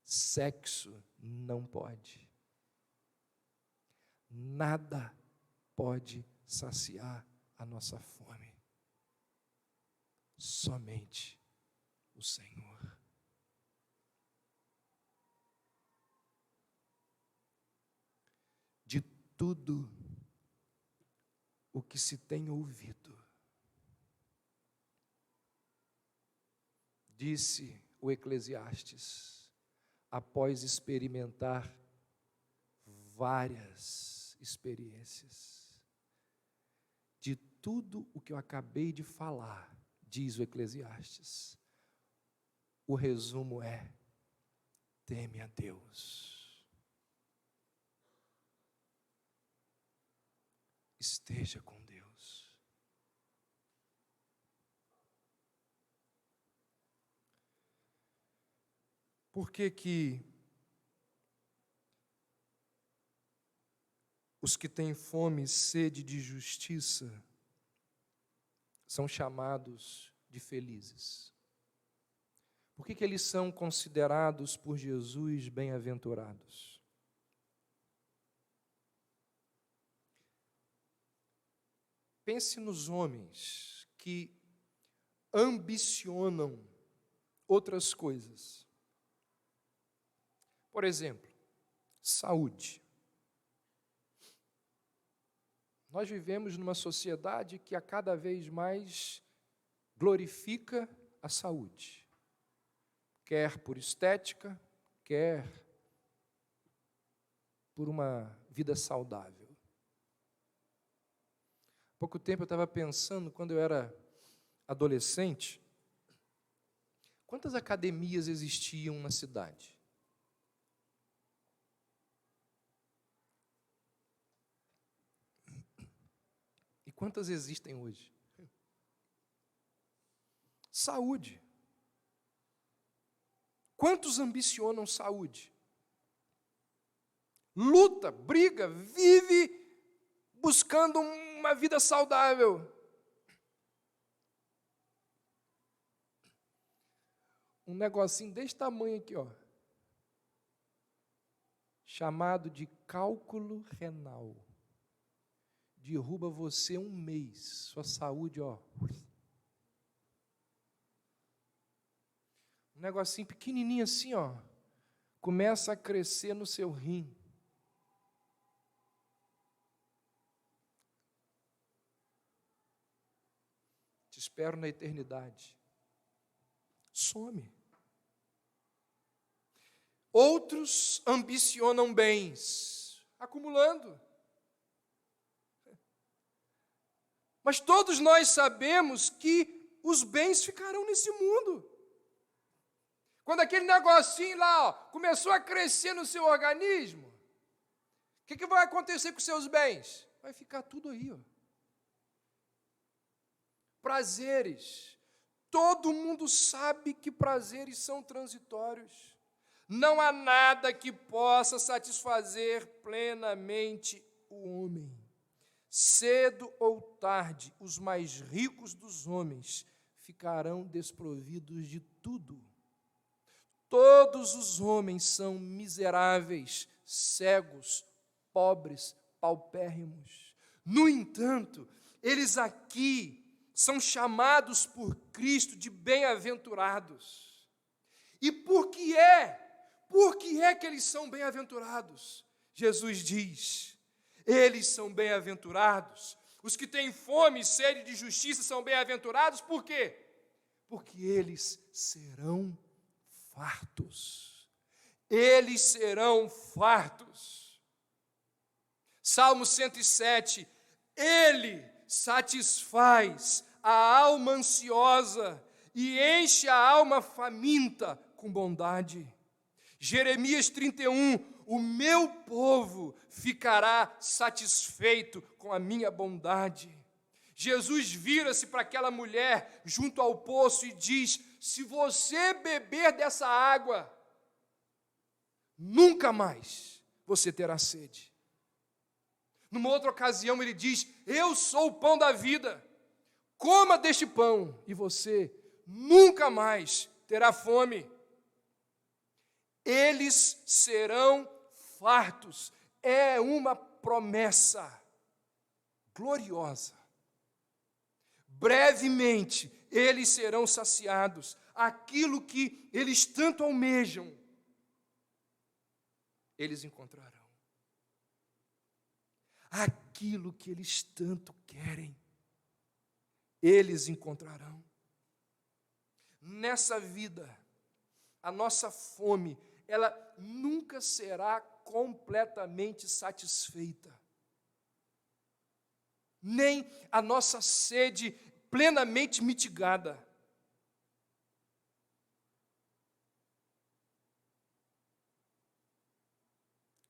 [SPEAKER 1] sexo não pode, nada pode saciar a nossa fome, somente o Senhor. De tudo o que se tem ouvido, disse o Eclesiastes, após experimentar várias experiências, de tudo o que eu acabei de falar, diz o Eclesiastes, o resumo é: teme a Deus, esteja com Deus. Por que os que têm fome e sede de justiça são chamados de felizes? Por que eles são considerados por Jesus bem-aventurados? Pense nos homens que ambicionam outras coisas. Por exemplo, saúde. Nós vivemos numa sociedade que a cada vez mais glorifica a saúde. Quer por estética, quer por uma vida saudável. Há pouco tempo eu estava pensando, quando eu era adolescente, quantas academias existiam na cidade? E quantas existem hoje? Saúde. Quantos ambicionam saúde? Luta, briga, vive buscando uma vida saudável. Um negocinho desse tamanho aqui, ó, chamado de cálculo renal, derruba você um mês, sua saúde, ó. Um negocinho pequenininho assim, ó, começa a crescer no seu rim. Te espero na eternidade. Some. Outros ambicionam bens, acumulando. Mas todos nós sabemos que os bens ficarão nesse mundo. Quando aquele negocinho lá, ó, começou a crescer no seu organismo, o que vai acontecer com os seus bens? Vai ficar tudo aí, ó. Prazeres, Todo mundo sabe que prazeres são transitórios. Não há nada que possa satisfazer plenamente o homem. Cedo ou tarde, os mais ricos dos homens ficarão desprovidos de tudo. Todos os homens são miseráveis, cegos, pobres, paupérrimos. No entanto, eles aqui são chamados por Cristo de bem-aventurados. E por que é que eles são bem-aventurados? Jesus diz: eles são bem-aventurados. Os que têm fome e sede de justiça são bem-aventurados. Por quê? Porque eles serão fartos. Eles serão fartos. Salmo 107, Ele satisfaz a alma ansiosa e enche a alma faminta com bondade. Jeremias 31, o meu povo ficará satisfeito com a minha bondade. Jesus vira-se para aquela mulher junto ao poço e diz: se você beber dessa água, nunca mais você terá sede. Numa outra ocasião ele diz: eu sou o pão da vida, coma deste pão e você nunca mais terá fome. Eles serão fartos. É uma promessa gloriosa. Brevemente eles serão saciados. Aquilo que eles tanto almejam, eles encontrarão. Aquilo que eles tanto querem, eles encontrarão. Nessa vida, a nossa fome, ela nunca será completamente satisfeita. Nem a nossa sede plenamente mitigada.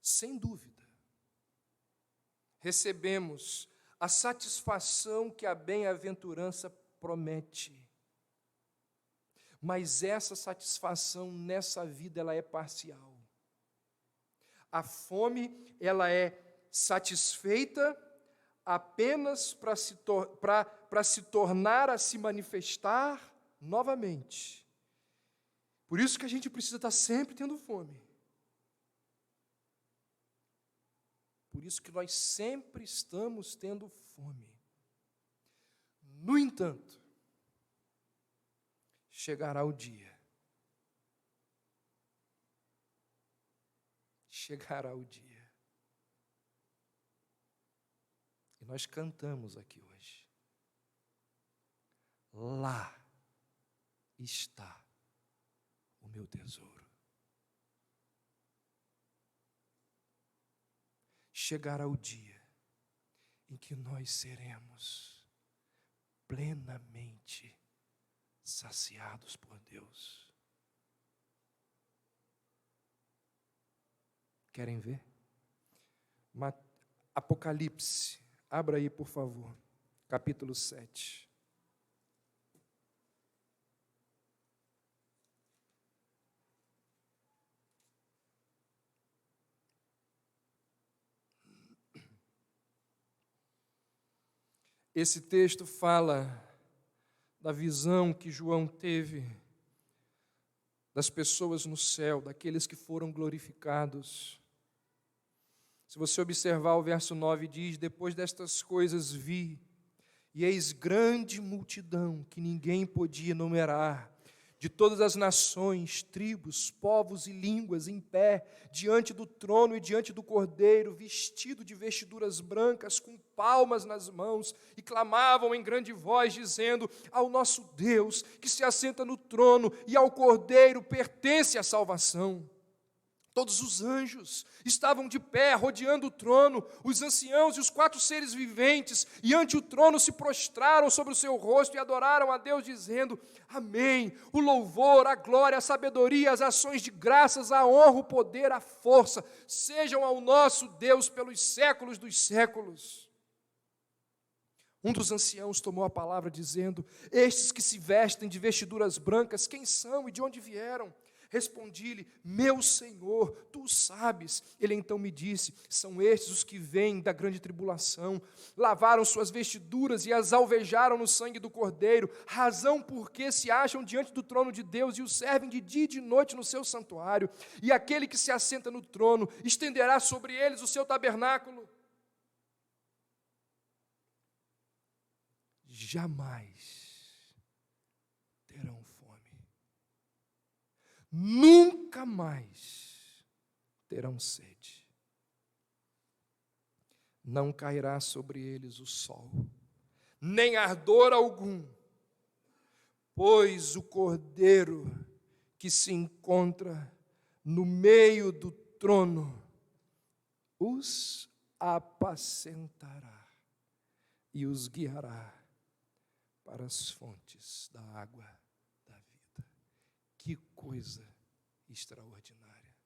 [SPEAKER 1] Sem dúvida, recebemos a satisfação que a bem-aventurança promete. Mas essa satisfação nessa vida, ela é parcial. A fome, ela é satisfeita apenas para se tornar a se manifestar novamente. Por isso que a gente precisa estar sempre tendo fome. Por isso que nós sempre estamos tendo fome. No entanto, chegará o dia. Chegará o dia. E nós cantamos aqui hoje. Lá está o meu tesouro. Chegará o dia em que nós seremos plenamente saciados por Deus. Querem ver? Apocalipse, abra aí, por favor, capítulo 7. Esse texto fala da visão que João teve das pessoas no céu, daqueles que foram glorificados. Se você observar o verso 9, diz: depois destas coisas vi, e eis grande multidão que ninguém podia enumerar, de todas as nações, tribos, povos e línguas, em pé, diante do trono e diante do Cordeiro, vestido de vestiduras brancas, com palmas nas mãos, e clamavam em grande voz, dizendo: ao nosso Deus, que se assenta no trono, e ao Cordeiro pertence a salvação. Todos os anjos estavam de pé, rodeando o trono, os anciãos e os 4 seres viventes, e ante o trono se prostraram sobre o seu rosto e adoraram a Deus, dizendo: amém, o louvor, a glória, a sabedoria, as ações de graças, a honra, o poder, a força, sejam ao nosso Deus pelos séculos dos séculos. Um dos anciãos tomou a palavra dizendo: estes que se vestem de vestiduras brancas, quem são e de onde vieram? Respondi-lhe: meu Senhor, tu o sabes. Ele então me disse: são estes os que vêm da grande tribulação, lavaram suas vestiduras e as alvejaram no sangue do Cordeiro, razão porque se acham diante do trono de Deus e o servem de dia e de noite no seu santuário. E aquele que se assenta no trono estenderá sobre eles o seu tabernáculo. Jamais terão fome, nunca mais terão sede, não cairá sobre eles o sol, nem ardor algum, pois o Cordeiro que se encontra no meio do trono os apacentará e os guiará para as fontes da água da vida. Que coisa extraordinária.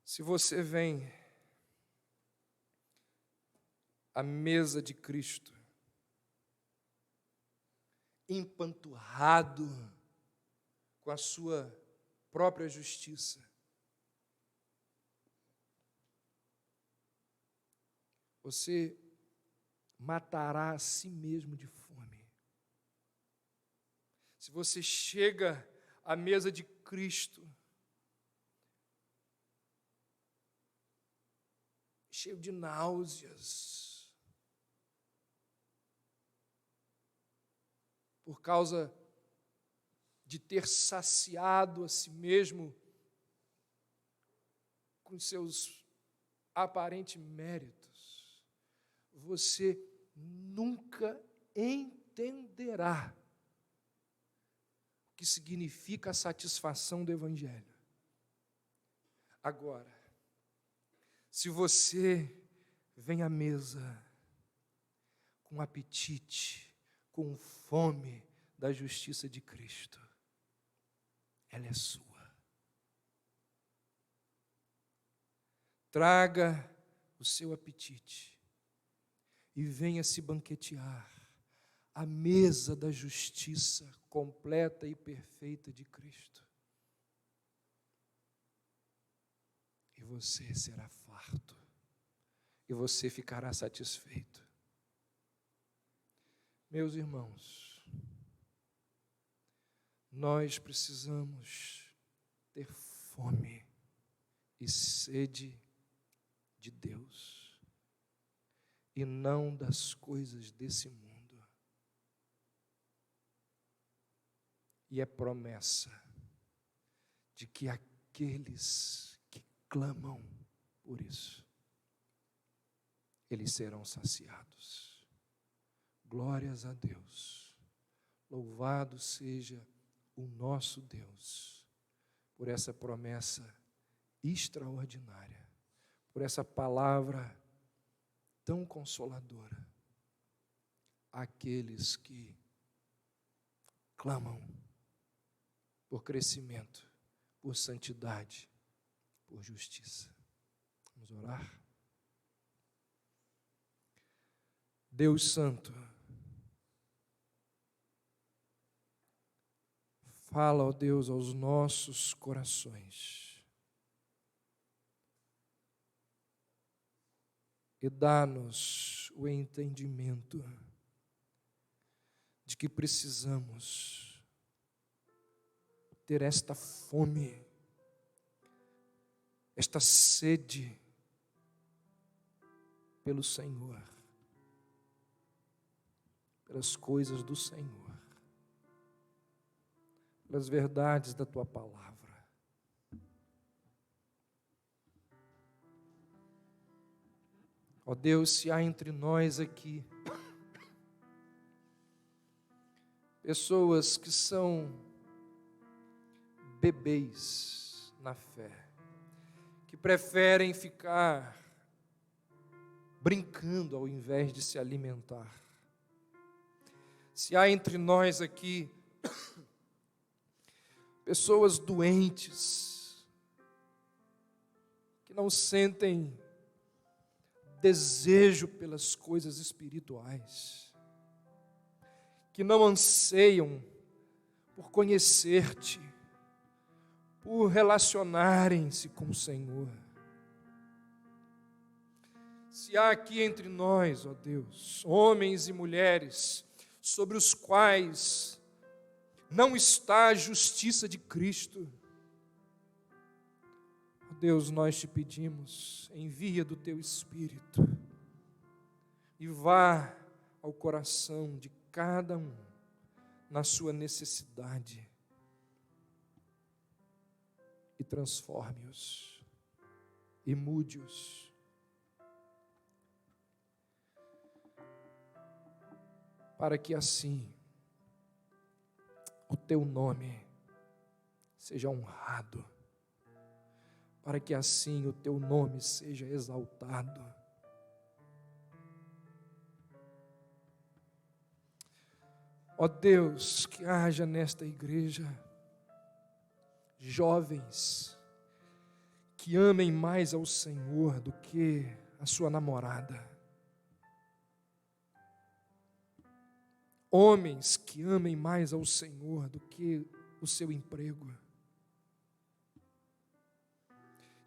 [SPEAKER 1] Se você vem à mesa de Cristo, empanturrado com a sua própria justiça, você matará a si mesmo de fome. Se você chega à mesa de Cristo, cheio de náuseas, por causa de ter saciado a si mesmo com seus aparentes méritos, você nunca entenderá o que significa a satisfação do Evangelho. Agora, se você vem à mesa com apetite, com fome da justiça de Cristo, ela é sua. Traga o seu apetite e venha se banquetear à mesa da justiça completa e perfeita de Cristo. E você será farto, e você ficará satisfeito. Meus irmãos, nós precisamos ter fome e sede de Deus, e não das coisas desse mundo. E é promessa de que aqueles que clamam por isso, eles serão saciados. Glórias a Deus. Louvado seja o nosso Deus por essa promessa extraordinária, por essa palavra tão consoladora, aqueles que clamam por crescimento, por santidade, por justiça. Vamos orar? Deus Santo, fala, ó Deus, aos nossos corações, e dá-nos o entendimento de que precisamos ter esta fome, esta sede pelo Senhor, pelas coisas do Senhor, pelas verdades da Tua palavra. Ó Deus, se há entre nós aqui pessoas que são bebês na fé, que preferem ficar brincando ao invés de se alimentar, se há entre nós aqui pessoas doentes, que não sentem desejo pelas coisas espirituais, que não anseiam por conhecer-te, por relacionarem-se com o Senhor. Se há aqui entre nós, ó Deus, homens e mulheres, sobre os quais não está a justiça de Cristo, ó Deus, nós te pedimos, envia do teu Espírito e vá ao coração de cada um na sua necessidade e transforme-os e mude-os. Para que assim o teu nome seja honrado, para que assim o teu nome seja exaltado. Ó Deus, que haja nesta igreja jovens que amem mais ao Senhor do que a sua namorada. Homens que amem mais ao Senhor do que o seu emprego.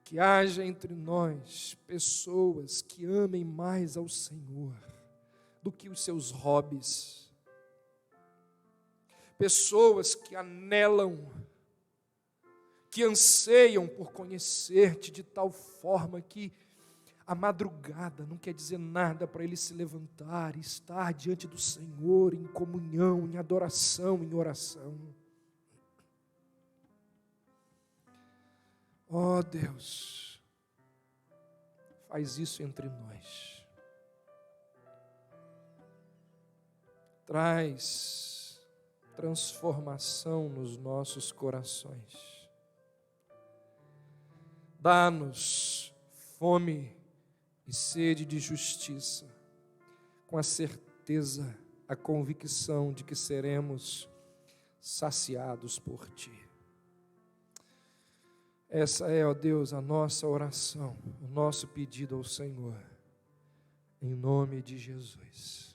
[SPEAKER 1] Que haja entre nós pessoas que amem mais ao Senhor do que os seus hobbies. Pessoas que anelam, que anseiam por conhecer-te de tal forma que a madrugada não quer dizer nada para ele se levantar e estar diante do Senhor em comunhão, em adoração, em oração. Ó Deus, faz isso entre nós. Traz transformação nos nossos corações. Dá-nos fome e sede de justiça, com a certeza, a convicção de que seremos saciados por Ti. Essa é, ó Deus, a nossa oração, o nosso pedido ao Senhor, em nome de Jesus.